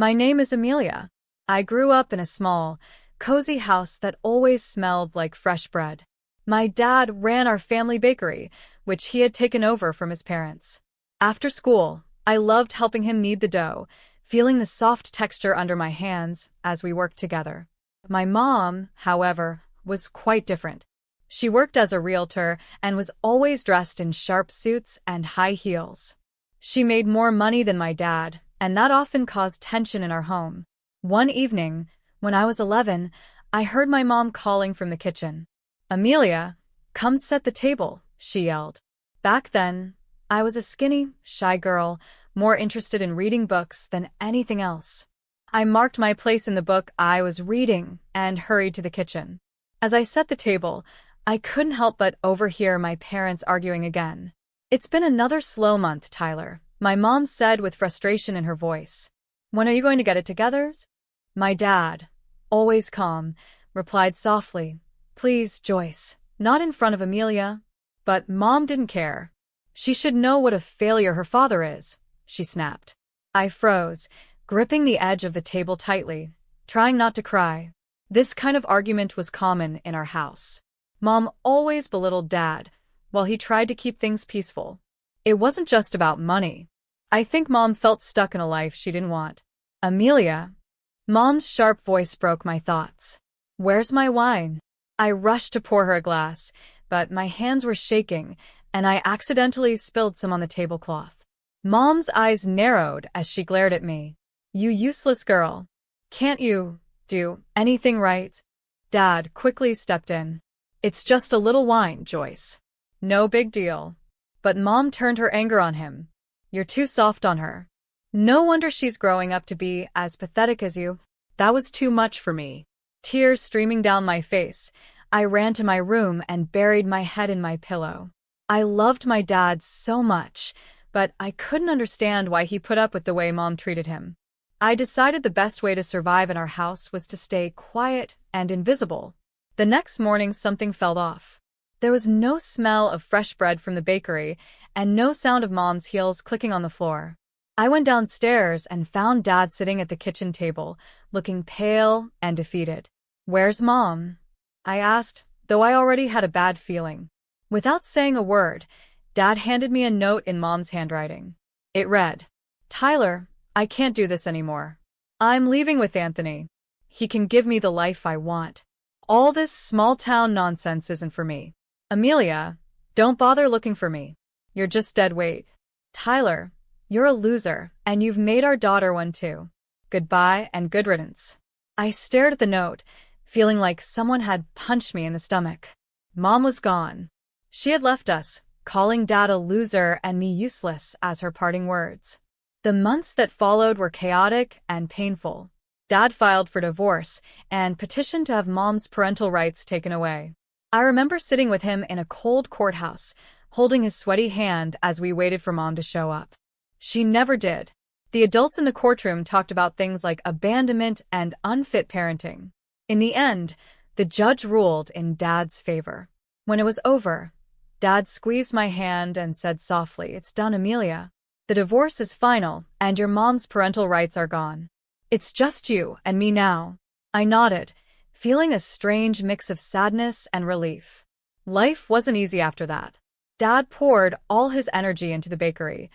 My name is Amelia. I grew up in a small, cozy house that always smelled like fresh bread. My dad ran our family bakery, which he had taken over from his parents. After school, I loved helping him knead the dough, feeling the soft texture under my hands as we worked together. My mom, however, was quite different. She worked as a realtor and was always dressed in sharp suits and high heels. She made more money than my dad, and that often caused tension in our home. One evening, when I was 11, I heard my mom calling from the kitchen. "Amelia, come set the table," she yelled. Back then, I was a skinny, shy girl, more interested in reading books than anything else. I marked my place in the book I was reading and hurried to the kitchen. As I set the table, I couldn't help but overhear my parents arguing again. "It's been another slow month, Tyler," my mom said with frustration in her voice. "When are you going to get it together?" My dad, always calm, replied softly, "Please, Joyce, not in front of Amelia." But Mom didn't care. "She should know what a failure her father is," she snapped. I froze, gripping the edge of the table tightly, trying not to cry. This kind of argument was common in our house. Mom always belittled Dad, while he tried to keep things peaceful. It wasn't just about money. I think Mom felt stuck in a life she didn't want. "Amelia." Mom's sharp voice broke my thoughts. "Where's my wine?" I rushed to pour her a glass, but my hands were shaking, and I accidentally spilled some on the tablecloth. Mom's eyes narrowed as she glared at me. "You useless girl. Can't you do anything right?" Dad quickly stepped in. "It's just a little wine, Joyce. No big deal." But Mom turned her anger on him. "You're too soft on her. No wonder she's growing up to be as pathetic as you." That was too much for me. Tears streaming down my face, I ran to my room and buried my head in my pillow. I loved my dad so much, but I couldn't understand why he put up with the way Mom treated him. I decided the best way to survive in our house was to stay quiet and invisible. The next morning, something felt off. There was no smell of fresh bread from the bakery and no sound of Mom's heels clicking on the floor. I went downstairs and found Dad sitting at the kitchen table, looking pale and defeated. "Where's Mom?" I asked, though I already had a bad feeling. Without saying a word, Dad handed me a note in Mom's handwriting. It read, "Tyler, I can't do this anymore. I'm leaving with Anthony. He can give me the life I want. All this small-town nonsense isn't for me. Amelia, don't bother looking for me. You're just dead weight. Tyler, you're a loser, and you've made our daughter one too. Goodbye and good riddance." I stared at the note, feeling like someone had punched me in the stomach. Mom was gone. She had left us, calling Dad a loser and me useless as her parting words. The months that followed were chaotic and painful. Dad filed for divorce and petitioned to have Mom's parental rights taken away. I remember sitting with him in a cold courthouse, holding his sweaty hand as we waited for Mom to show up. She never did. The adults in the courtroom talked about things like abandonment and unfit parenting. In the end, the judge ruled in Dad's favor. When it was over, Dad squeezed my hand and said softly, "It's done, Amelia. The divorce is final, and your mom's parental rights are gone. It's just you and me now." I nodded, feeling a strange mix of sadness and relief. Life wasn't easy after that. Dad poured all his energy into the bakery,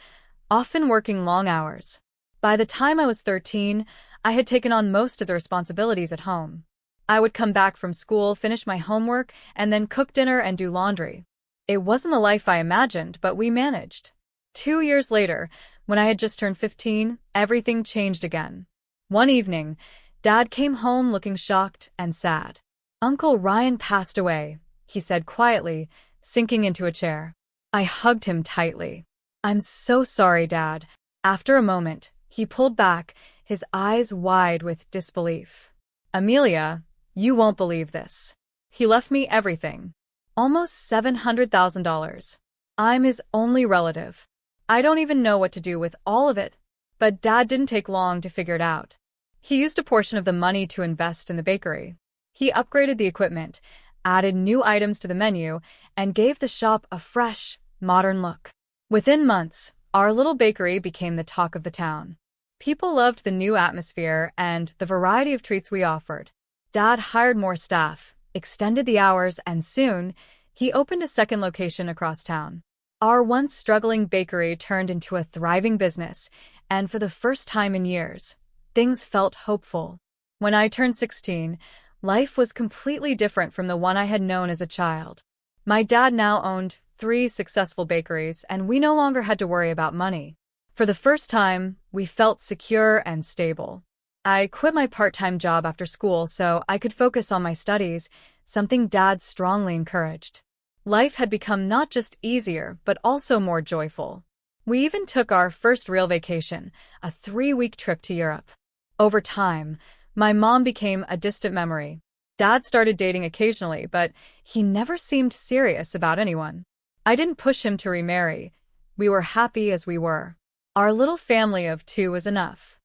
often working long hours. By the time I was 13, I had taken on most of the responsibilities at home. I would come back from school, finish my homework, and then cook dinner and do laundry. It wasn't the life I imagined, but we managed. 2 years later, when I had just turned 15, everything changed again. One evening, Dad came home looking shocked and sad. "Uncle Ryan passed away," he said quietly, sinking into a chair. I hugged him tightly. "I'm so sorry, Dad." After a moment, he pulled back, his eyes wide with disbelief. "Amelia, you won't believe this. He left me everything. Almost $700,000. I'm his only relative. I don't even know what to do with all of it." But Dad didn't take long to figure it out. He used a portion of the money to invest in the bakery. He upgraded the equipment, added new items to the menu, and gave the shop a fresh, modern look. Within months, our little bakery became the talk of the town. People loved the new atmosphere and the variety of treats we offered. Dad hired more staff, extended the hours, and soon, he opened a second location across town. Our once struggling bakery turned into a thriving business, and for the first time in years, things felt hopeful. When I turned 16, life was completely different from the one I had known as a child. My dad now owned 3 successful bakeries, and we no longer had to worry about money. For the first time, we felt secure and stable. I quit my part-time job after school so I could focus on my studies, something Dad strongly encouraged. Life had become not just easier, but also more joyful. We even took our first real vacation, a 3-week trip to Europe. Over time, my mom became a distant memory. Dad started dating occasionally, but he never seemed serious about anyone. I didn't push him to remarry. We were happy as we were. Our little family of 2 was enough.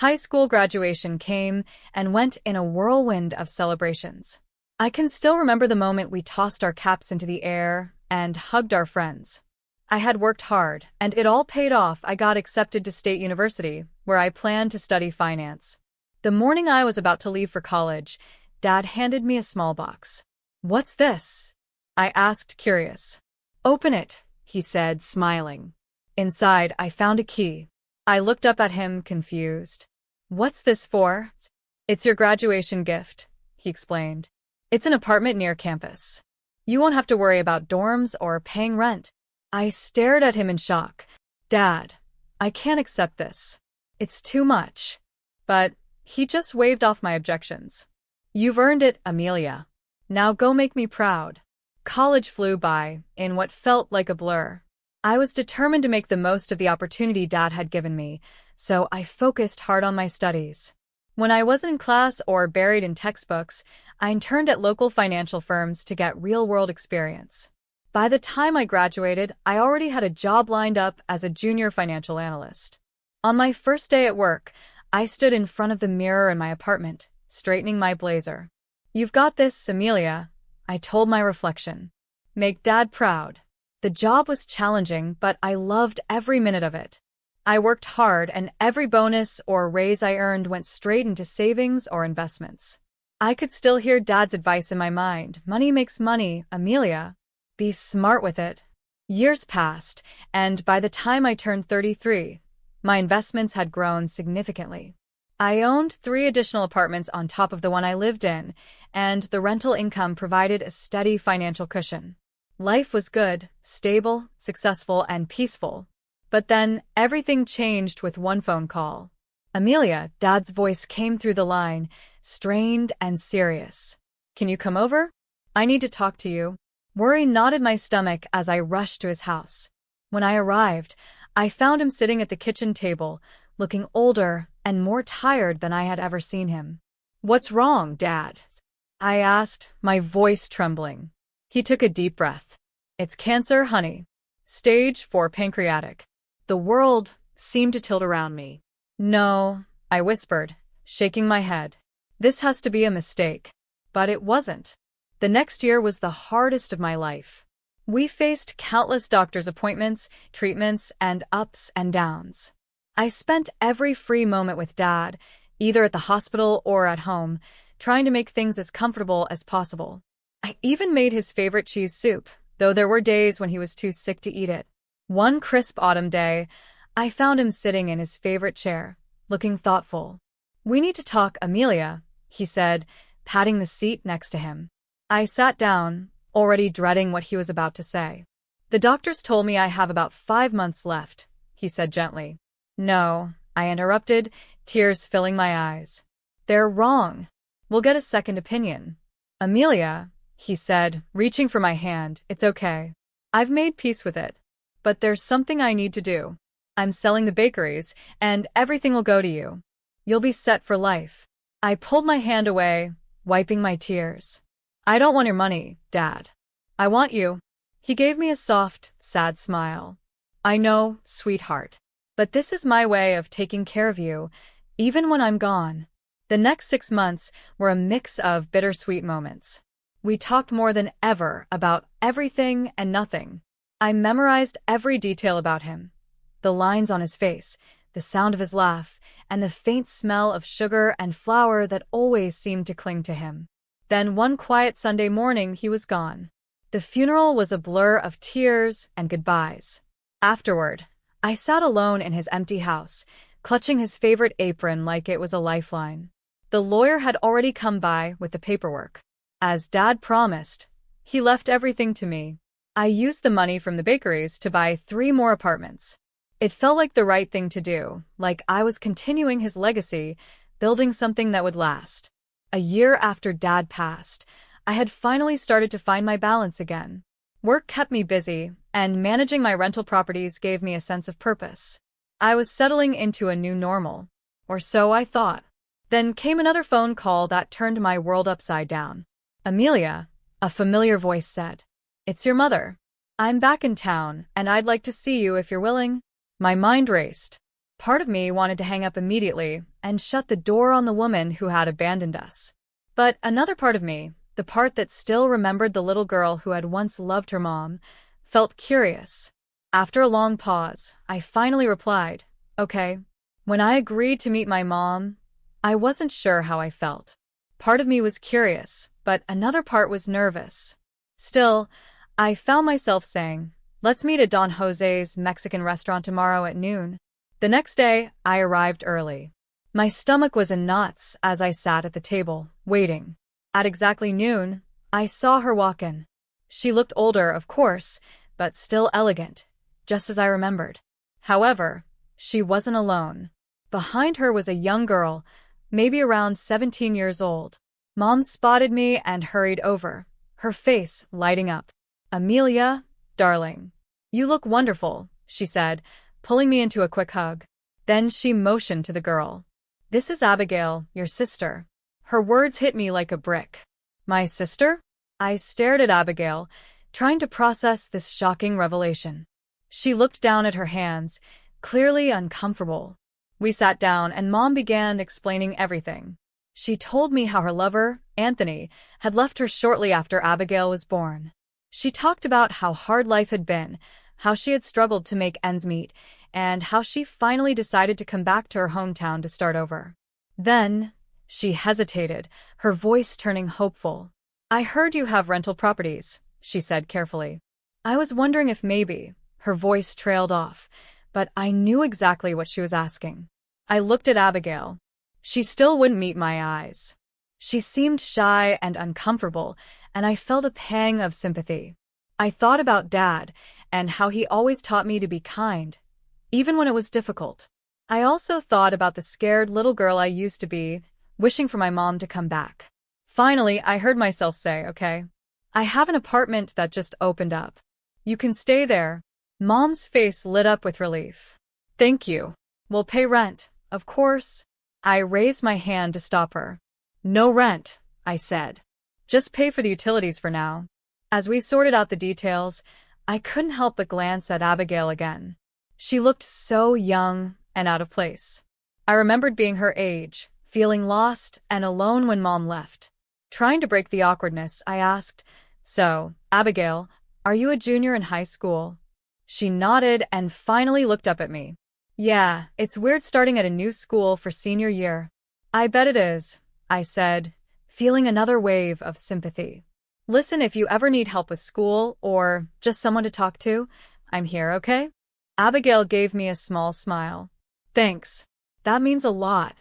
High school graduation came and went in a whirlwind of celebrations. I can still remember the moment we tossed our caps into the air and hugged our friends. I had worked hard, and it all paid off. I got accepted to State University, where I planned to study finance. The morning I was about to leave for college, Dad handed me a small box. "What's this?" I asked, curious. "Open it," he said, smiling. Inside, I found a key. I looked up at him, confused. "What's this for?" "It's your graduation gift," he explained. "It's an apartment near campus. You won't have to worry about dorms or paying rent." I stared at him in shock. "Dad, I can't accept this. It's too much." But he just waved off my objections. "You've earned it, Amelia. Now go make me proud." College flew by, in what felt like a blur. I was determined to make the most of the opportunity Dad had given me, so I focused hard on my studies. When I wasn't in class or buried in textbooks, I interned at local financial firms to get real-world experience. By the time I graduated, I already had a job lined up as a junior financial analyst. On my first day at work, I stood in front of the mirror in my apartment, straightening my blazer. "You've got this, Amelia," I told my reflection. "Make Dad proud." The job was challenging, but I loved every minute of it. I worked hard, and every bonus or raise I earned went straight into savings or investments. I could still hear Dad's advice in my mind. "Money makes money, Amelia. Be smart with it." Years passed, and by the time I turned 33, my investments had grown significantly. I owned 3 additional apartments on top of the one I lived in, and the rental income provided a steady financial cushion. Life was good, stable, successful, and peaceful. But then, everything changed with one phone call. "Amelia," Dad's voice came through the line, strained and serious. "Can you come over? I need to talk to you." Worry knotted my stomach as I rushed to his house. When I arrived, I found him sitting at the kitchen table, looking older and more tired than I had ever seen him. "What's wrong, Dad?" I asked, my voice trembling. He took a deep breath. "It's cancer, honey. Stage 4 pancreatic." The world seemed to tilt around me. "No," I whispered, shaking my head. "This has to be a mistake." But it wasn't. The next year was the hardest of my life. We faced countless doctor's appointments, treatments, and ups and downs. I spent every free moment with Dad, either at the hospital or at home, trying to make things as comfortable as possible. I even made his favorite cheese soup, though there were days when he was too sick to eat it. One crisp autumn day, I found him sitting in his favorite chair, looking thoughtful. "We need to talk, Amelia," he said, patting the seat next to him. I sat down, already dreading what he was about to say. "The doctors told me I have about 5 months left," he said gently. "No," I interrupted, tears filling my eyes. "They're wrong. We'll get a second opinion." "Amelia," he said, reaching for my hand, "it's okay. I've made peace with it. But there's something I need to do. I'm selling the bakeries, and everything will go to you. You'll be set for life." I pulled my hand away, wiping my tears. "I don't want your money, Dad. I want you." He gave me a soft, sad smile. "I know, sweetheart. But this is my way of taking care of you, even when I'm gone." The next 6 months were a mix of bittersweet moments. We talked more than ever about everything and nothing. I memorized every detail about him. The lines on his face, the sound of his laugh, and the faint smell of sugar and flour that always seemed to cling to him. Then one quiet Sunday morning he was gone. The funeral was a blur of tears and goodbyes. Afterward, I sat alone in his empty house, clutching his favorite apron like it was a lifeline. The lawyer had already come by with the paperwork. As Dad promised, he left everything to me. I used the money from the bakeries to buy 3 more apartments. It felt like the right thing to do, like I was continuing his legacy, building something that would last. A year after Dad passed, I had finally started to find my balance again. Work kept me busy, and managing my rental properties gave me a sense of purpose. I was settling into a new normal, or so I thought. Then came another phone call that turned my world upside down. "Amelia," a familiar voice said. "It's your mother. I'm back in town, and I'd like to see you if you're willing." My mind raced. Part of me wanted to hang up immediately and shut the door on the woman who had abandoned us. But another part of me, the part that still remembered the little girl who had once loved her mom, felt curious. After a long pause, I finally replied, "Okay." When I agreed to meet my mom, I wasn't sure how I felt. Part of me was curious, but another part was nervous. Still, I found myself saying, "Let's meet at Don Jose's Mexican restaurant tomorrow at noon." The next day, I arrived early. My stomach was in knots as I sat at the table, waiting. At exactly noon, I saw her walk in. She looked older, of course, but still elegant, just as I remembered. However, she wasn't alone. Behind her was a young girl, maybe around 17 years old. Mom spotted me and hurried over, her face lighting up. "Amelia, darling. You look wonderful," she said, pulling me into a quick hug. Then she motioned to the girl. "This is Abigail, your sister." Her words hit me like a brick. "My sister?" I stared at Abigail, trying to process this shocking revelation. She looked down at her hands, clearly uncomfortable. We sat down and Mom began explaining everything. She told me how her lover, Anthony, had left her shortly after Abigail was born. She talked about how hard life had been, how she had struggled to make ends meet, and how she finally decided to come back to her hometown to start over. Then, she hesitated, her voice turning hopeful. "I heard you have rental properties," she said carefully. I was wondering if maybe, her voice trailed off, but I knew exactly what she was asking. I looked at Abigail. She still wouldn't meet my eyes. She seemed shy and uncomfortable, and I felt a pang of sympathy. I thought about Dad, and how he always taught me to be kind, even when it was difficult. I also thought about the scared little girl I used to be, wishing for my mom to come back. Finally, I heard myself say, "Okay. I have an apartment that just opened up. You can stay there." Mom's face lit up with relief. "Thank you. We'll pay rent, of course." I raised my hand to stop her. "No rent," I said. "Just pay for the utilities for now." As we sorted out the details, I couldn't help but glance at Abigail again. She looked so young and out of place. I remembered being her age, feeling lost and alone when Mom left. Trying to break the awkwardness, I asked, "So, Abigail, are you a junior in high school?" She nodded and finally looked up at me. "Yeah, it's weird starting at a new school for senior year." "I bet it is," I said, feeling another wave of sympathy. "Listen, if you ever need help with school or just someone to talk to, I'm here, okay?" Abigail gave me a small smile. "Thanks. That means a lot."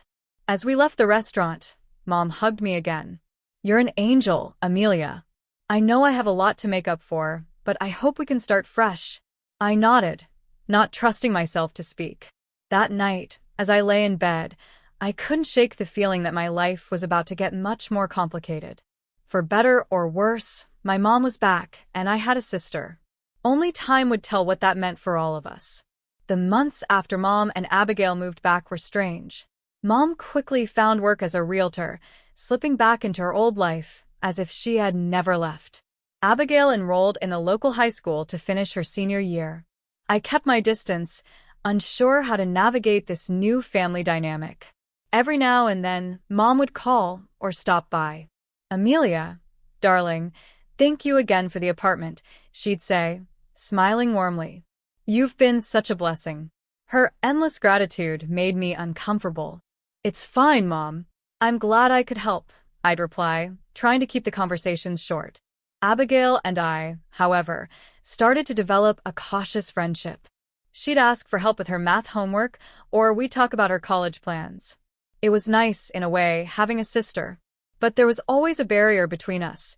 As we left the restaurant, Mom hugged me again. "You're an angel, Amelia. I know I have a lot to make up for, but I hope we can start fresh." I nodded, not trusting myself to speak. That night, as I lay in bed, I couldn't shake the feeling that my life was about to get much more complicated. For better or worse, my mom was back, and I had a sister. Only time would tell what that meant for all of us. The months after Mom and Abigail moved back were strange. Mom quickly found work as a realtor, slipping back into her old life, as if she had never left. Abigail enrolled in the local high school to finish her senior year. I kept my distance, unsure how to navigate this new family dynamic. Every now and then, Mom would call or stop by. "Amelia, darling, thank you again for the apartment," she'd say, smiling warmly. "You've been such a blessing." Her endless gratitude made me uncomfortable. "It's fine, Mom. I'm glad I could help," I'd reply, trying to keep the conversations short. Abigail and I, however, started to develop a cautious friendship. She'd ask for help with her math homework, or we'd talk about her college plans. It was nice, in a way, having a sister. But there was always a barrier between us,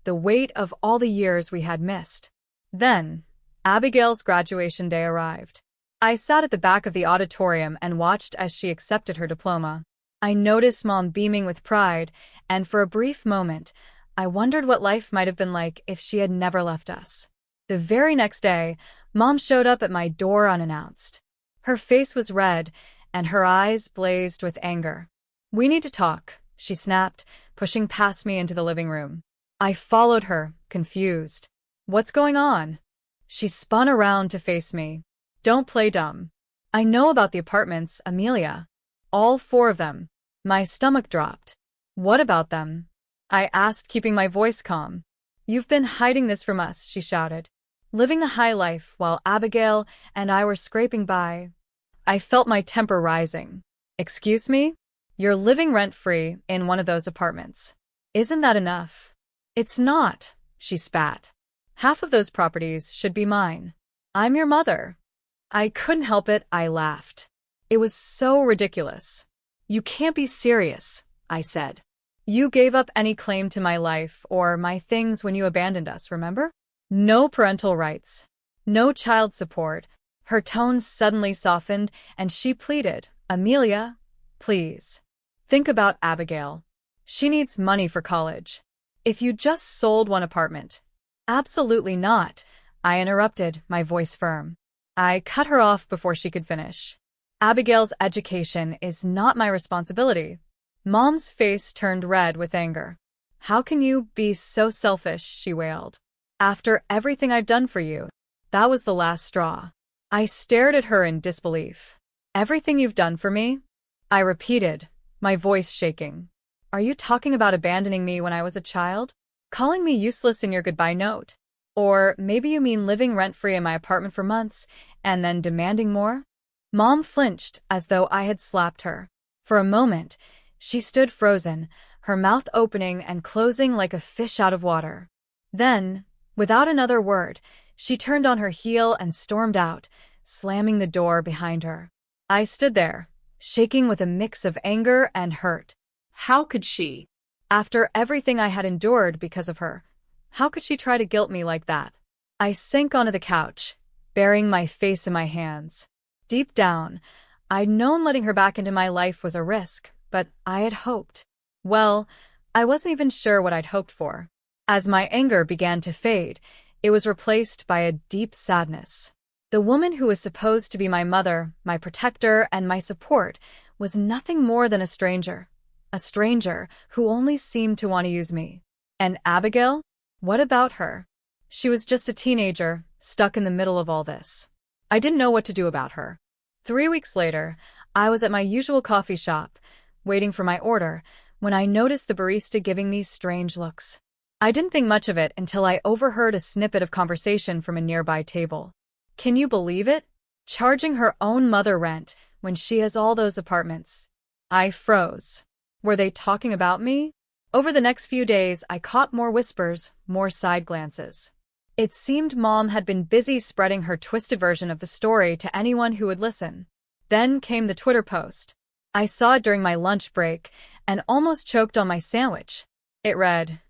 the weight of all the years we had missed. Then, Abigail's graduation day arrived. I sat at the back of the auditorium and watched as she accepted her diploma. I noticed Mom beaming with pride, and for a brief moment, I wondered what life might have been like if she had never left us. The very next day, Mom showed up at my door unannounced. Her face was red, and her eyes blazed with anger. "We need to talk," she snapped, pushing past me into the living room. I followed her, confused. "What's going on?" She spun around to face me. "Don't play dumb. I know about the apartments, Amelia. All 4 of them." My stomach dropped. "What about them?" I asked, keeping my voice calm. "You've been hiding this from us," she shouted. Living the high life while Abigail and I were scraping by. I felt my temper rising. "Excuse me? You're living rent-free in one of those apartments. Isn't that enough?" "It's not," she spat. "Half of those properties should be mine. I'm your mother." I couldn't help it, I laughed. It was so ridiculous. "You can't be serious," I said. "You gave up any claim to my life or my things when you abandoned us, remember? No parental rights. No child support." Her tone suddenly softened, and she pleaded, "Amelia, please. Think about Abigail. She needs money for college. If you just sold one apartment." "Absolutely not," I interrupted, my voice firm. I cut her off before she could finish. "Abigail's education is not my responsibility." Mom's face turned red with anger. "How can you be so selfish?" she wailed. "After everything I've done for you." That was the last straw. I stared at her in disbelief. "Everything you've done for me?" I repeated, my voice shaking. "Are you talking about abandoning me when I was a child? Calling me useless in your goodbye note? Or maybe you mean living rent-free in my apartment for months and then demanding more?" Mom flinched as though I had slapped her. For a moment, she stood frozen, her mouth opening and closing like a fish out of water. Then, without another word, she turned on her heel and stormed out, slamming the door behind her. I stood there, shaking with a mix of anger and hurt. How could she? After everything I had endured because of her, how could she try to guilt me like that? I sank onto the couch, burying my face in my hands. Deep down, I'd known letting her back into my life was a risk, but I had hoped. Well, I wasn't even sure what I'd hoped for. As my anger began to fade, it was replaced by a deep sadness. The woman who was supposed to be my mother, my protector, and my support was nothing more than a stranger. A stranger who only seemed to want to use me. And Abigail? What about her? She was just a teenager, stuck in the middle of all this. I didn't know what to do about her. 3 weeks later, I was at my usual coffee shop, waiting for my order, when I noticed the barista giving me strange looks. I didn't think much of it until I overheard a snippet of conversation from a nearby table. Can you believe it? Charging her own mother rent when she has all those apartments. I froze. Were they talking about me? Over the next few days, I caught more whispers, more side glances. It seemed Mom had been busy spreading her twisted version of the story to anyone who would listen. Then came the Twitter post. I saw it during my lunch break and almost choked on my sandwich. It read,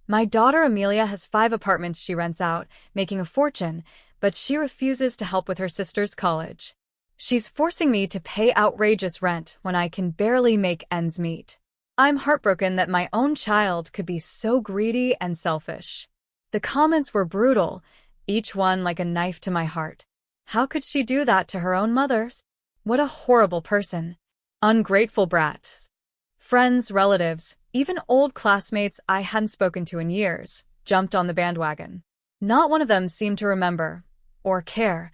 "My daughter Amelia has 5 apartments she rents out, making a fortune, but she refuses to help with her sister's college. She's forcing me to pay outrageous rent when I can barely make ends meet. I'm heartbroken that my own child could be so greedy and selfish." The comments were brutal, each one like a knife to my heart. How could she do that to her own mothers? What a horrible person. Ungrateful brats. Friends, relatives, even old classmates I hadn't spoken to in years, jumped on the bandwagon. Not one of them seemed to remember, or care,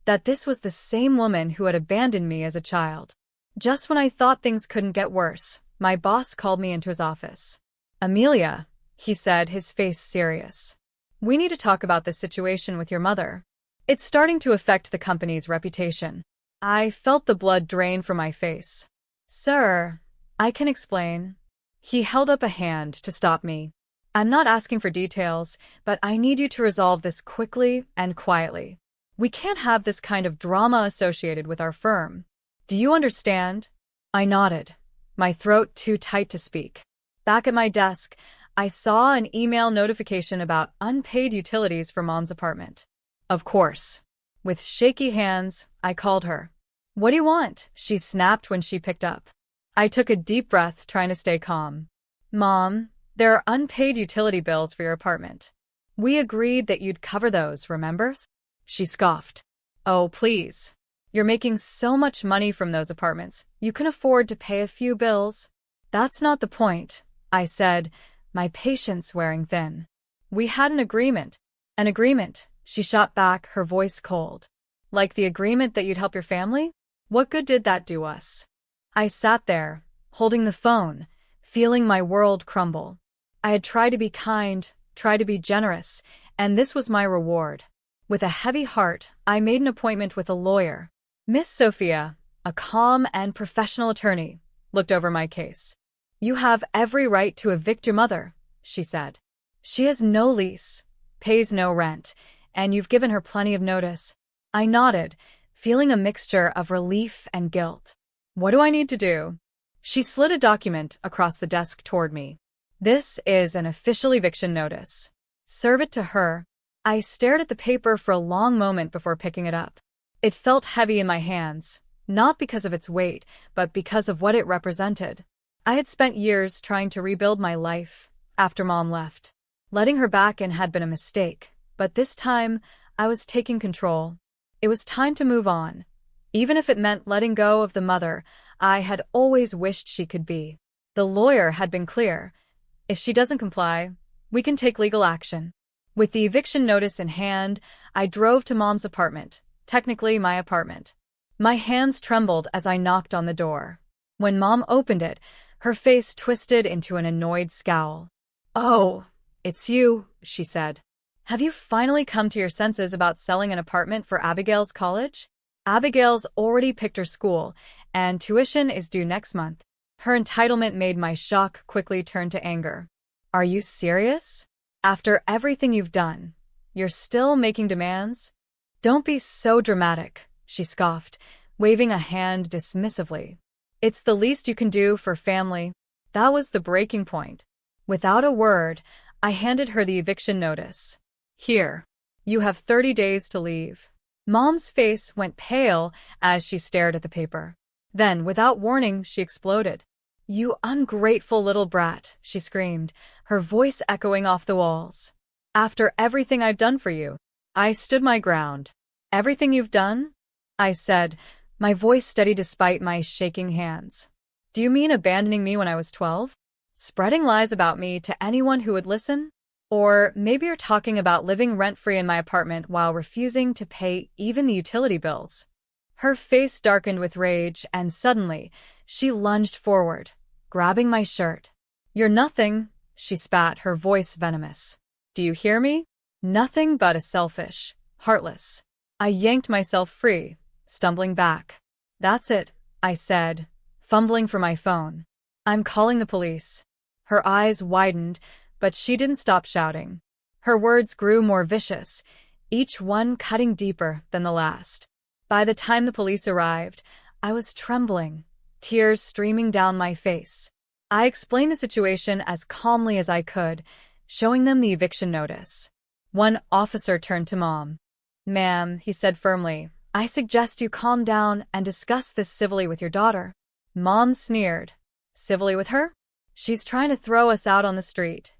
that this was the same woman who had abandoned me as a child. Just when I thought things couldn't get worse, my boss called me into his office. "Amelia," he said, his face serious. "We need to talk about this situation with your mother. It's starting to affect the company's reputation." I felt the blood drain from my face. Sir, I can explain. He held up a hand to stop me. I'm not asking for details, but I need you to resolve this quickly and quietly. We can't have this kind of drama associated with our firm. Do you understand? I nodded, my throat too tight to speak. Back at my desk, I saw an email notification about unpaid utilities for Mom's apartment. Of course. With shaky hands, I called her. What do you want? She snapped when she picked up. I took a deep breath, trying to stay calm. Mom, there are unpaid utility bills for your apartment. We agreed that you'd cover those, remember? She scoffed. Oh, please. You're making so much money from those apartments, you can afford to pay a few bills. That's not the point, I said, my patience wearing thin. We had an agreement. An agreement, she shot back, her voice cold. Like the agreement that you'd help your family? What good did that do us? I sat there, holding the phone, feeling my world crumble. I had tried to be kind, tried to be generous, and this was my reward. With a heavy heart, I made an appointment with a lawyer. Miss Sophia, a calm and professional attorney, looked over my case. You have every right to evict your mother, she said. She has no lease, pays no rent, and you've given her plenty of notice. I nodded, feeling a mixture of relief and guilt. What do I need to do? She slid a document across the desk toward me. This is an official eviction notice. Serve it to her. I stared at the paper for a long moment before picking it up. It felt heavy in my hands, not because of its weight, but because of what it represented. I had spent years trying to rebuild my life after Mom left. Letting her back in had been a mistake, but this time I was taking control. It was time to move on, even if it meant letting go of the mother I had always wished she could be. The lawyer had been clear. If she doesn't comply, we can take legal action. With the eviction notice in hand, I drove to Mom's apartment, technically my apartment. My hands trembled as I knocked on the door. When Mom opened it, her face twisted into an annoyed scowl. Oh, it's you, she said. Have you finally come to your senses about selling an apartment for Abigail's college? Abigail's already picked her school, and tuition is due next month. Her entitlement made my shock quickly turn to anger. Are you serious? After everything you've done, you're still making demands? Don't be so dramatic, she scoffed, waving a hand dismissively. It's the least you can do for family. That was the breaking point. Without a word, I handed her the eviction notice. Here. You have 30 days to leave. Mom's face went pale as she stared at the paper. Then, without warning, she exploded. You ungrateful little brat, she screamed, her voice echoing off the walls. After everything I've done for you. I stood my ground. Everything you've done? I said, my voice steady despite my shaking hands. Do you mean abandoning me when I was 12? Spreading lies about me to anyone who would listen? Or maybe you're talking about living rent-free in my apartment while refusing to pay even the utility bills. Her face darkened with rage, and suddenly, she lunged forward, grabbing my shirt. You're nothing, she spat, her voice venomous. Do you hear me? Nothing but a selfish, heartless. I yanked myself free, stumbling back. That's it, I said, fumbling for my phone. I'm calling the police. Her eyes widened, but she didn't stop shouting. Her words grew more vicious, each one cutting deeper than the last. By the time the police arrived, I was trembling, tears streaming down my face. I explained the situation as calmly as I could, showing them the eviction notice. One officer turned to Mom. Ma'am, he said firmly, I suggest you calm down and discuss this civilly with your daughter. Mom sneered. Civilly with her? She's trying to throw us out on the street.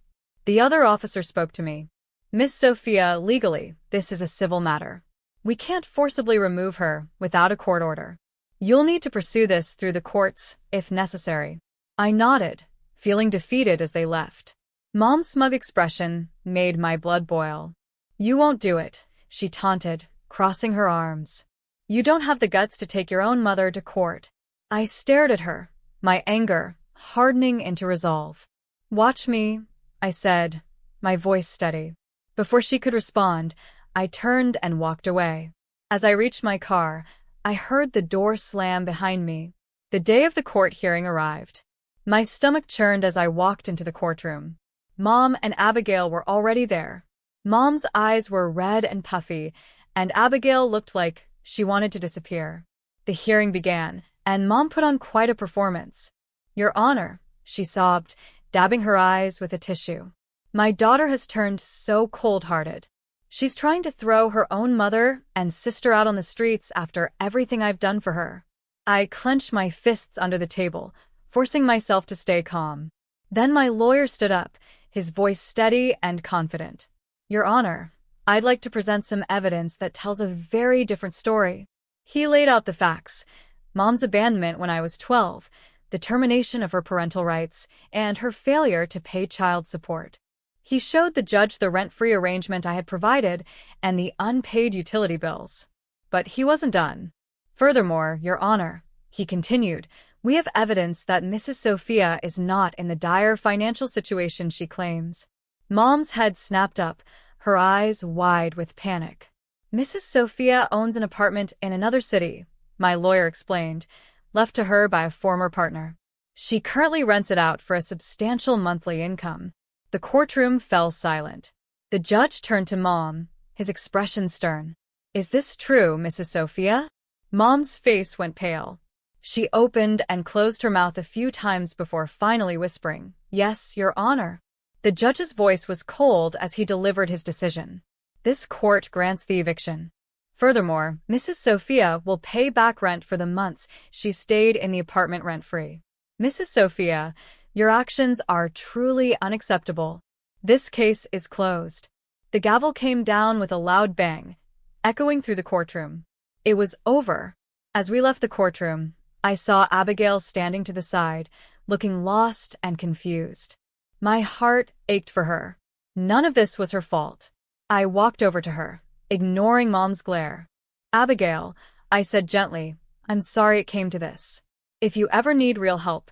The other officer spoke to me. Miss Sophia, legally, this is a civil matter. We can't forcibly remove her without a court order. You'll need to pursue this through the courts, if necessary. I nodded, feeling defeated as they left. Mom's smug expression made my blood boil. You won't do it, she taunted, crossing her arms. You don't have the guts to take your own mother to court. I stared at her, my anger hardening into resolve. Watch me, I said, my voice steady. Before she could respond, I turned and walked away. As I reached my car, I heard the door slam behind me. The day of the court hearing arrived. My stomach churned as I walked into the courtroom. Mom and Abigail were already there. Mom's eyes were red and puffy, and Abigail looked like she wanted to disappear. The hearing began, and Mom put on quite a performance. "Your Honor," she sobbed, dabbing her eyes with a tissue. "My daughter has turned so cold-hearted. She's trying to throw her own mother and sister out on the streets after everything I've done for her." I clenched my fists under the table, forcing myself to stay calm. Then my lawyer stood up, his voice steady and confident. "Your Honor, I'd like to present some evidence that tells a very different story." He laid out the facts: Mom's abandonment when I was 12, the termination of her parental rights, and her failure to pay child support. He showed the judge the rent-free arrangement I had provided and the unpaid utility bills. But he wasn't done. "Furthermore, Your Honor," he continued, "we have evidence that Mrs. Sophia is not in the dire financial situation she claims." Mom's head snapped up, her eyes wide with panic. "Mrs. Sophia owns an apartment in another city," my lawyer explained, left to her by a former partner. "She currently rents it out for a substantial monthly income." The courtroom fell silent. The judge turned to Mom, his expression stern. "Is this true, Mrs. Sophia?" Mom's face went pale. She opened and closed her mouth a few times before finally whispering, "Yes, Your Honor." The judge's voice was cold as he delivered his decision. "This court grants the eviction. Furthermore, Mrs. Sophia will pay back rent for the months she stayed in the apartment rent-free." "Mrs. Sophia, your actions are truly unacceptable. This case is closed." The gavel came down with a loud bang, echoing through the courtroom. It was over. As we left the courtroom, I saw Abigail standing to the side, looking lost and confused. My heart ached for her. None of this was her fault. I walked over to her, ignoring Mom's glare. "Abigail," I said gently, "I'm sorry it came to this. If you ever need real help,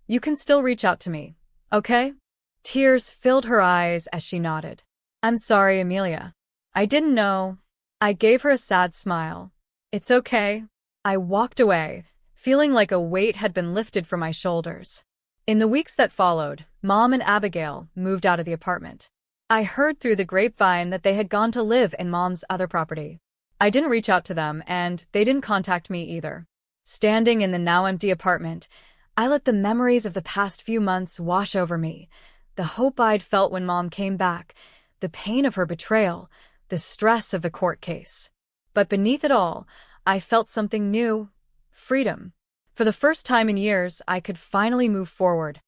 you can still reach out to me, okay?" Tears filled her eyes as she nodded. "I'm sorry, Amelia. I didn't know." I gave her a sad smile. "It's okay." I walked away, feeling like a weight had been lifted from my shoulders. In the weeks that followed, Mom and Abigail moved out of the apartment. I heard through the grapevine that they had gone to live in Mom's other property. I didn't reach out to them, and they didn't contact me either. Standing in the now empty apartment, I let the memories of the past few months wash over me. The hope I'd felt when Mom came back, the pain of her betrayal, the stress of the court case. But beneath it all, I felt something new: freedom. For the first time in years, I could finally move forward,